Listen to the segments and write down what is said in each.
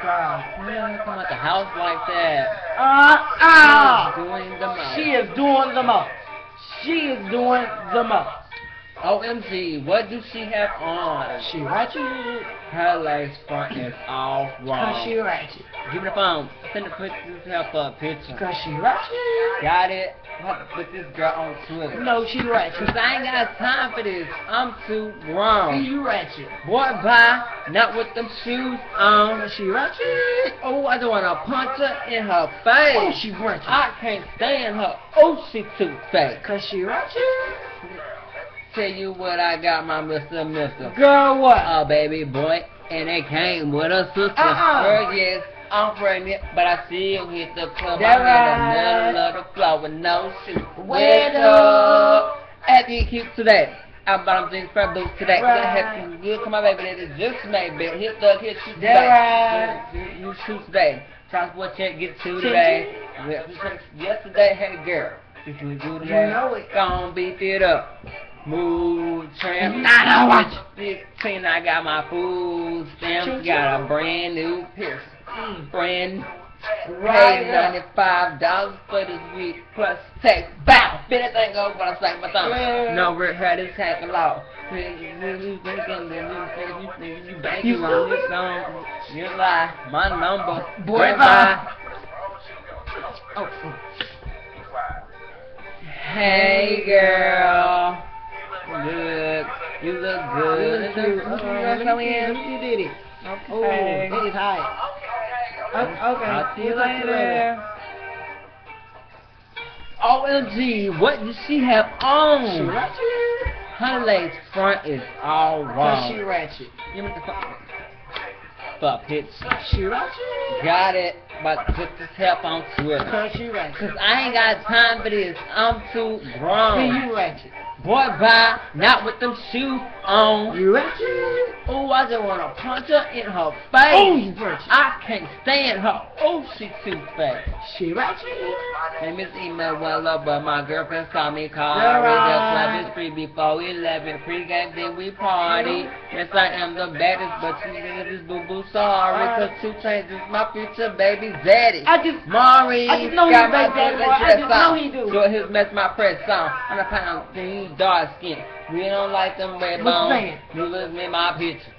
Come out the house like that. Doing the most. She is doing the most. She is doing the most. OMG, what do she have on? She ratchet. Her legs front is all wrong. Cause she ratchet. Give me the phone. Send the pictures her for a picture. Cause she ratchet. Got it. I have to put this girl on Twitter. No, she ratchet. Cause I ain't got time for this. I'm too grown. You ratchet. Boy, bye. Not with them shoes on. Cause she ratchet. Oh, I don't wanna punch her in her face. Oh, she ratchet. I can't stand her. Oh, she too fake. Cause she ratchet. Tell you what I got, my Mister. Girl, what? A baby boy, and it came with a sister. Girl, yes, I'm pregnant, but I still hit the club. I'm in the middle of the floor with no shoes. Wet up. After you cute today. I'm bottom jeans, fur boots today. Cause I have to good. Come on, baby, that is just made, bitch. Hit shoot today. You shoot today. Transport check, get to today. Yesterday, hey girl, if you do today, gon' beat it up. Move, tramp, nah, watch 15, I got my food stamps, got a brand new piercing, brand paid $95 for this week, plus tax, bow, fit that thing over, but I slack my thumb, no red hair, this hack a lot, you banking on this song, you lie, my number, boy, bye. Hey girl. Good. You look good. You did it. Okay. It is high. Okay. I'll see you later. OMG, what does she have on? She ratchet. Her legs front is all wrong. She ratchet. Give me the fuck pitch. She ratchet. Got it. But put this help on Twitter. Cause she ratchet. Cause I ain't got time for this. I'm too grown. You ratchet. Boy, bye, not with them shoes on. You ratchet. Oh, I just wanna punch her in her face. Oh, you ratchet. I can't stand her. Oh, she too fat. She ratchet. And Miss Email well up, but my girlfriend saw me call. The club is free before 11. Pre-game, then we party. Yes, I am the baddest, but you niggas boo-boo sorry. Cause 2 Chainz is my future baby daddy. I just know he do. So his mess my press song. 100 pounds, then he dark skin. We don't like them red bones. You look me my picture.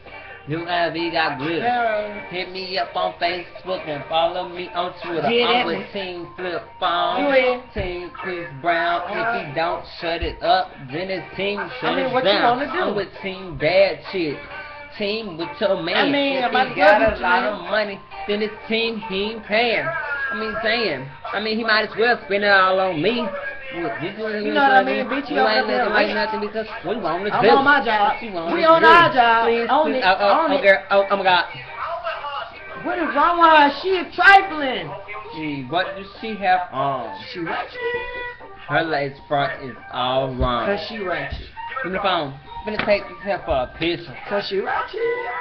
You have got glitter. Hit me up on Facebook and follow me on Twitter. I'm with Team Flip Phone, Team Chris Brown. If he don't shut it up, then it's Team Shut It Down. I'm with Team Bad Chick. Team with your man. If he got a lot of money, then it's Team he ain't paying. He might as well spend it all on me. You know what I mean, bitch? You ain't looking like nothing because we want to do. I'm on my job. We on our job. Please, oh, girl. Oh my God. What is wrong with her? She is trifling. Gee, what does she have on? She ratchet. Her legs front is all wrong. Cause she ratchet. Give me the phone. I'm gonna take this hair for a picture. Cause she ratchet.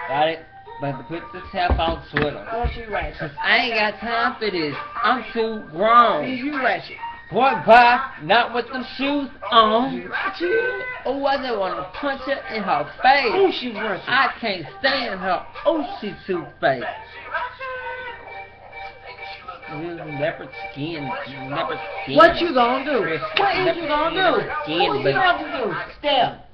Got it? But to put this hair on Twitter. Cause she ratchet. Cause I ain't got time for this. I'm too grown. You ratchet. Boy, bye, not with them shoes on. You ratchet. Oh, I just want to punch her in her face. Oh, she ratchet. I can't stand her. Oh, she too fake. Leopard skin. What you gonna do? What is you gonna do? What you gonna do? Step.